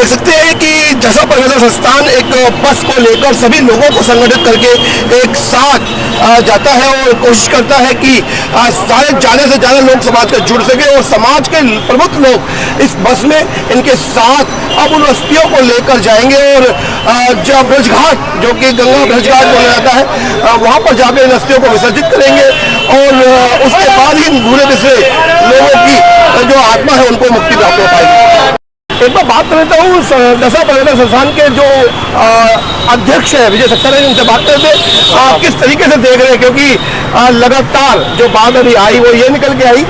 देख सकते हैं कि जसा परिवर्तन संस्थान एक बस को लेकर सभी लोगों को संगठित करके एक साथ जाता है और कोशिश करता है कि शायद ज़्यादा से ज़्यादा लोग समाज का जुड़ सके और समाज के प्रमुख लोग इस बस में इनके साथ अब उन अस्थियों को लेकर जाएंगे और जब ब्रजघाट जो कि गंगा ब्रजघाट बोला जाता है वहाँ पर जाकर इन अस्थियों को विसर्जित करेंगे और उसके बाद ही भूले बिसरे लोगों की जो आत्मा है उनको मुक्ति प्राप्त हो पाएगी। एक बार बात कर लेता हूँ दशा पर्यटन संस्थान के जो अध्यक्ष है विजय सक्सेना, उनसे बात करते हैं किस तरीके से देख रहे हैं, क्योंकि लगातार जो बात अभी आई वो ये निकल के आई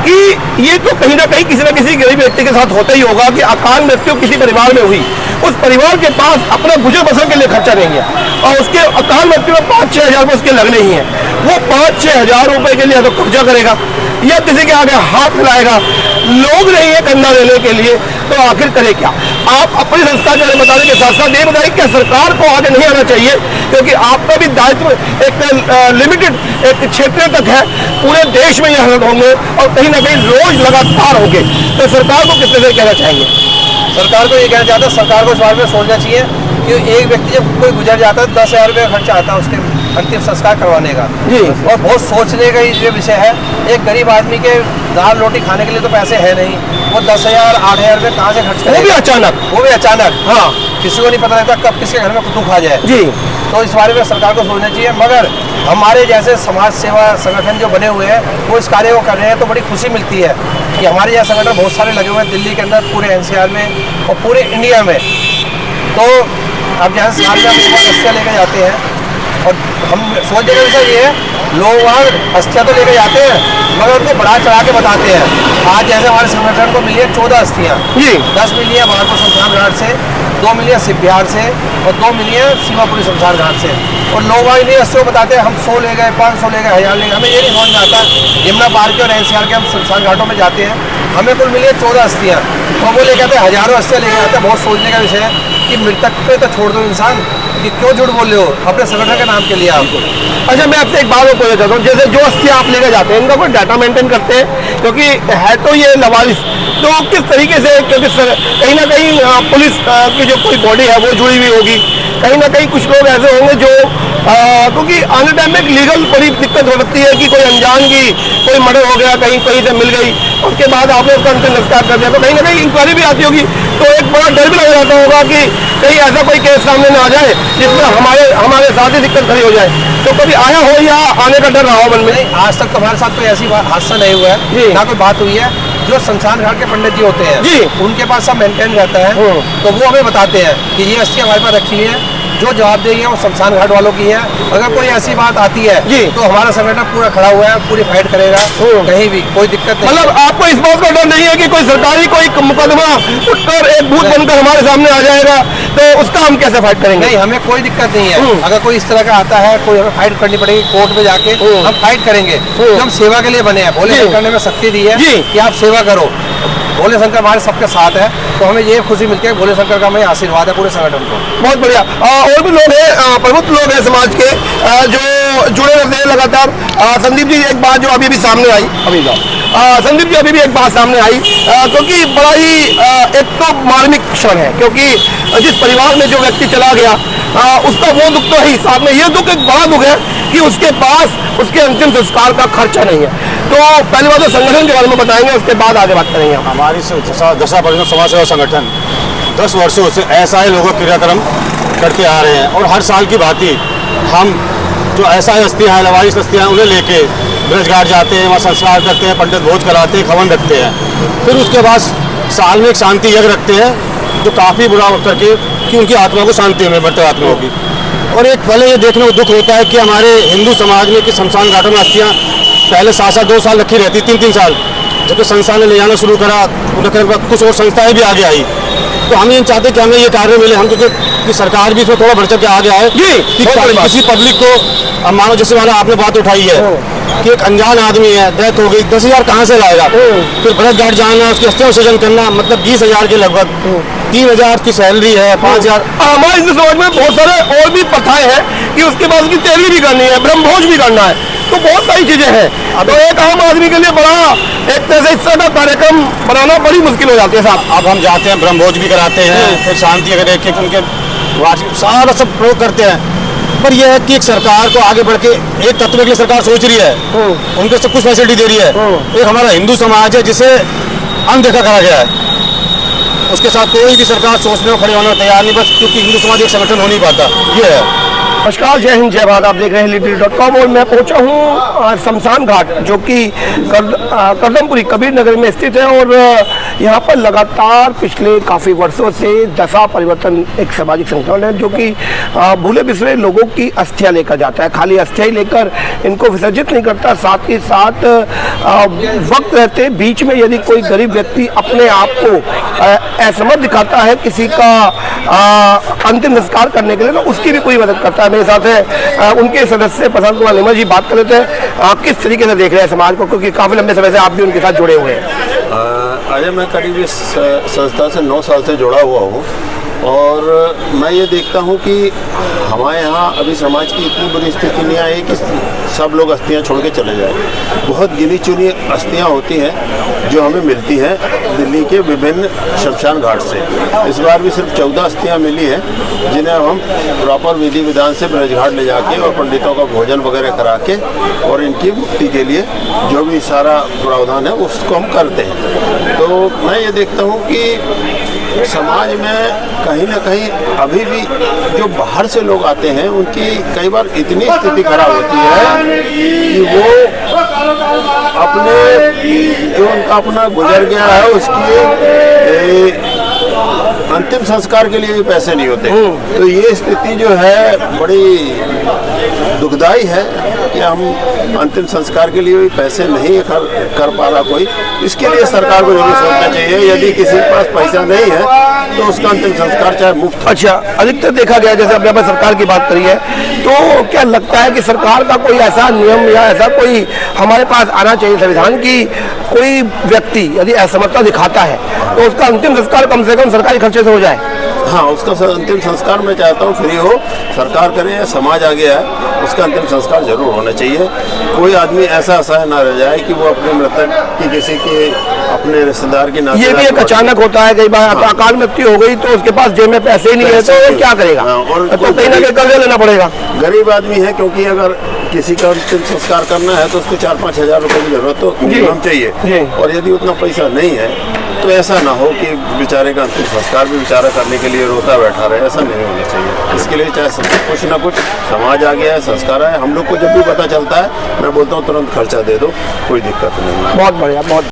कि ये तो कहीं ना किसी गरीब व्यक्ति के साथ होता ही होगा कि अकाल मृत्यु किसी परिवार में हुई, उस परिवार के पास अपना गुजर बसर के लिए खर्चा नहीं है और उसके अकाल मृत्यु में 5-6 हज़ार रुपये उसके लगने ही हैं। वो 5-6 हज़ार रुपये के लिए तो कर्जा करेगा या किसी के आगे हाथ मिलाएगा, लोग नहीं है कंधा देने के लिए, तो आखिर करे क्या। आप अपनी संस्था के बारे में बताने के साथ साथ ये बताइए कि सरकार को आगे नहीं आना चाहिए, क्योंकि आपका भी दायित्व एक लिमिटेड एक क्षेत्र तक है, पूरे देश में ये हालत होंगे और कहीं ना कहीं रोज लगातार होंगे, तो सरकार को किस तरह से कहना चाहिए? सरकार को ये कहना चाहता है, सरकार को इस बारे में सोचना चाहिए कि एक व्यक्ति जब कोई गुजर जाता है 10,000 रुपये खर्चा आता है उसके अंतिम संस्कार करवाने का जी, और बहुत सोचने का ये विषय है। एक गरीब आदमी के दाल रोटी खाने के लिए तो पैसे है नहीं, वो 10,000 8,000 रुपये कहाँ से खर्च करेगा? वो भी अचानक हाँ, किसी को नहीं पता रहता कब किसके घर में दुख आ जाए जी। तो इस बारे में सरकार को सोचना चाहिए, मगर हमारे जैसे समाज सेवा संगठन जो बने हुए हैं वो इस कार्य को कर रहे हैं, तो बड़ी खुशी मिलती है कि हमारे यहाँ संगठन बहुत सारे लगे हुए हैं दिल्ली के अंदर, पूरे NCR में और पूरे इंडिया में। तो अब जहाँ साल में हम अस्थियाँ लेकर जाते हैं और हम सोचने का विषय ये है, लोग वहाँ अस्थियाँ तो लेकर जाते हैं मगर उनको बढ़ा चढ़ा के बताते हैं। आज जैसे हमारे संगठन को मिली है 14 अस्थियाँ जी, 10 मिली है बहादुर शमशान घाट से, 2 मिली है शिव बिहार से और 2 मिली है सीमापुरी शमशान घाट से। और लोग वहाँ इन्हीं अस्थियों को बताते हैं हम 100 ले गए, 500 ले गए, 1000 ले गए। हमें ये नहीं समझ में आता, यमुना पार के और NCR के हम शमशान घाटों में जाते हैं, हमें कुल मिली है 14 अस्थियाँ, तो वो ले कहते हैं हज़ारों अस्थियाँ लेके आते हैं। बहुत सोचने का विषय है कि मृतक पे तो छोड़ दो इंसान, कि क्यों झूठ बोल रहे हो अपने संगठन के नाम के लिए आपको। अच्छा, मैं आपसे एक बात और पूछना चाहता हूँ, जैसे जो अस्थियाँ आप लेकर जाते हैं इनका कोई डाटा मेंटेन करते हैं, क्योंकि है तो ये लवारिस, तो किस तरीके से, क्योंकि कहीं ना कहीं पुलिस की जो कोई बॉडी है वो जुड़ी हुई होगी, कहीं ना कहीं कुछ लोग ऐसे होंगे जो क्योंकि आने टाइम में एक लीगल बड़ी दिक्कत हो सकती है कि कोई अनजान की कोई मर्डर हो गया, कहीं से मिल गई, उसके बाद आपने उसका अंतिम संस्कार कर दिया, तो कहीं ना कहीं इंक्वायरी भी आती होगी, तो एक बड़ा डर भी लग जाता होगा कि कहीं ऐसा कोई केस सामने ना आ जाए जिसमें हमारे साथ ही दिक्कत खड़ी हो जाए। तो कभी आया हो या आने का डर रहा हो मन में? नहीं, आज तक तो हमारे साथ कोई ऐसी हादसा नहीं हुआ है, ना कोई बात हुई है। जो शमशान घाट के पंडित जी होते हैं जी, उनके पास सब मेंटेन रहता है, तो वो हमें बताते हैं कि ये अस्थियाँ हमारे पास रखी है, जो जवाबदेही है वो शमशान घाट वालों की है। अगर कोई ऐसी बात आती है जी, तो हमारा संगठन पूरा खड़ा हुआ है, पूरी फाइट करेगा, कहीं भी कोई दिक्कत नहीं। मतलब आपको इस बात का डर नहीं है कि कोई सरकारी कोई मुकदमा उठकर एक भूत बनकर हमारे सामने आ जाएगा, तो उसका हम कैसे फाइट करेंगे? नहीं, हमें कोई दिक्कत नहीं है। अगर कोई इस तरह का आता है, कोई हमें फाइट करनी पड़ेगी कोर्ट में जाके, हम फाइट करेंगे। हम सेवा के लिए बने हैं, भोले शंकर ने हमें शक्ति दी है कि आप सेवा करो, भोले शंकर हमारे सबके साथ है, तो हमें ये खुशी मिलती है भोले शंकर का हमें आशीर्वाद है पूरे संगठन को। बहुत बढ़िया। और भी लोग हैं, प्रमुख लोग हैं समाज के जो जुड़े रहते हैं लगातार। संदीप जी, एक बात जो अभी भी सामने आई, संदीप जी अभी भी एक बात सामने आई, क्योंकि बड़ा ही एक तो मार्मिक क्षण है, क्योंकि जिस परिवार में जो व्यक्ति चला गया उसका वो दुख तो है ही, साथ में ये दुख एक बड़ा दुख है कि उसके पास उसके अंतिम संस्कार का खर्चा नहीं है। तो पहली बात तो संगठन के बारे में बताएंगे, उसके बाद आगे बात करेंगे। हमारी दशा परिवर्तन समाज सेवा संगठन 10 वर्षों से ऐसा ही लोगों क्रियाक्रम करते आ रहे हैं, और हर साल की भांति हम जो ऐसा अस्थियाँ हैं, लवारिस अस्थियाँ, उन्हें लेके ब्रजघाट जाते हैं, वहाँ संस्कार करते हैं, पंडित भोज कराते हैं, खवन रखते हैं। फिर उसके बाद साल में एक शांति यज्ञ रखते हैं, जो काफ़ी बुरा वक्त करके कि उनकी आत्मा को शांति मिले, मृत आत्मा होगी। और एक पहले ये देखने को दुख होता है कि हमारे हिंदू समाज में कि शमशान घाटों में अस्थियाँ पहले 7-7 2 साल रखी रहती, 3-3 साल, जबकि संस्था ने ले जाना शुरू करा, कुछ और संस्थाएं भी आगे आई। तो हम ये चाहते कि हमें ये कार्य मिले, हम क्योंकि सरकार भी इसमें थोड़ा बढ़ चढ़ के आ गया है कि किसी पब्लिक को, अब मानो जैसे मानो आपने बात उठाई है कि एक अनजान आदमी है, डेथ हो गई, 10,000 कहाँ से लाएगा? फिर ब्रजघाट जाना, उसकी अस्थियां विसर्जन करना, मतलब 20,000 के लगभग, 3,000 की सैलरी है, 5,000। हमारे हिंदू समाज में बहुत सारे और भी प्रथाएं हैं कि उसके बाद उसकी तैयारी भी करनी है, ब्रह्मभोज भी करना है, तो बहुत सारी चीजें हैं। तो एक आम आदमी के लिए बड़ा एक तरह से इस तरह का कार्यक्रम बनाना बड़ी मुश्किल हो जाती है साहब। अब हम जाते हैं, ब्रह्मभोज भी कराते हैं, फिर शांति अगर एक उनके वार्षिक सारा सब प्रयोग करते हैं। पर यह है कि एक सरकार को आगे बढ़ के एक तत्व के लिए सरकार सोच रही है, उनको सब कुछ फैसिलिटी दे रही है। एक हमारा हिंदू समाज है जिसे अनदेखा करा गया है, उसके साथ कोई भी सरकार सोचने को खड़े होने को तैयार नहीं, बस क्योंकि हिंदू समाज एक संगठन हो नहीं पाता, ये है। नमस्कार, जय हिंद, जय भारत। आप देख रहे हैं लिटिल.com और मैं पहुंचा हूं शमशान घाट, जो कि करदमपुरी कबीर नगर में स्थित है। और यहां पर लगातार पिछले काफ़ी वर्षों से दशा परिवर्तन एक सामाजिक संगठन है, जो कि भूले बिसरे लोगों की अस्थियां लेकर जाता है। खाली अस्थियां लेकर इनको विसर्जित नहीं करता, साथ ही साथ वक्त रहते बीच में यदि कोई गरीब व्यक्ति अपने आप को असमर्थ दिखाता है किसी का अंतिम संस्कार करने के लिए, तो उसकी भी पूरी मदद करता है। मेरे साथ है उनके सदस्य प्रशांत कुमार निमर जी। बात कर लेते हैं, आप किस तरीके से देख रहे हैं समाज को, क्योंकि काफी लंबे समय से आप भी उनके साथ जुड़े हुए हैं। अजय, मैं करीब इस संस्था से 9 साल से जुड़ा हुआ हूँ और मैं ये देखता हूँ कि हमारे यहाँ अभी समाज की इतनी बुरी स्थिति नहीं आई कि सब लोग अस्थियाँ छोड़ के चले जाएं। बहुत गिनी चुनी अस्थियाँ होती हैं जो हमें मिलती हैं दिल्ली के विभिन्न शमशान घाट से। इस बार भी सिर्फ 14 अस्थियाँ मिली हैं, जिन्हें हम प्रॉपर विधि विधान से ब्रजघाट ले जाके और पंडितों का भोजन वगैरह करा के और इनकी मुक्ति के लिए जो भी सारा प्रावधान है उसको हम करते हैं। तो मैं ये देखता हूँ कि समाज में कहीं ना कहीं अभी भी जो बाहर से लोग आते हैं उनकी कई बार इतनी स्थिति खराब होती है कि वो अपने जो उनका अपना गुजर गया है उसकी अंतिम संस्कार के लिए भी पैसे नहीं होते। तो ये स्थिति जो है बड़ी दुखदाई है कि हम अंतिम संस्कार के लिए भी पैसे नहीं कर पा रहा कोई। इसके लिए सरकार को जरूर सोचना चाहिए, यदि किसी के पास पैसा नहीं है तो उसका अंतिम संस्कार चाहे मुफ्त। अच्छा, अधिकतर देखा गया, जैसे अपने सरकार की बात करी है, तो क्या लगता है कि सरकार का कोई ऐसा नियम या ऐसा कोई हमारे पास आना चाहिए संविधान की, कोई व्यक्ति यदि असमर्थता दिखाता है तो उसका अंतिम संस्कार कम से कम सरकारी खर्चे से हो जाए? हाँ, उसका अंतिम संस्कार मैं चाहता हूँ फ्री हो, सरकार करे, समाज आ गया है, उसका अंतिम संस्कार जरूर होना चाहिए। कोई आदमी ऐसा असहाय ना रह जाए कि वो अपने मृतक की किसी के अपने रिश्तेदार की ये भी एक अचानक होता है, कई बार अकाल मृत्यु हो गई तो उसके पास जेब में पैसे ही नहीं है, तो वो क्या करेगा? और तो कहीं ना कहीं कर्ज लेना पड़ेगा। गरीब आदमी है, क्योंकि अगर किसी का अंतिम संस्कार करना है तो उसको 4-5 हज़ार रुपए की जरूरत तो हम चाहिए, और यदि उतना पैसा नहीं है तो ऐसा ना हो कि बेचारे का अंतिम संस्कार भी बेचारा करने के लिए रोता बैठा रहे, ऐसा नहीं होना चाहिए। इसके लिए चाहे कुछ ना कुछ समाज आ गया है, संस्कार है, हम लोग को जब भी पता चलता है मैं बोलता हूँ तुरंत खर्चा दे दो, कोई दिक्कत नहीं है। बहुत बढ़िया, बहुत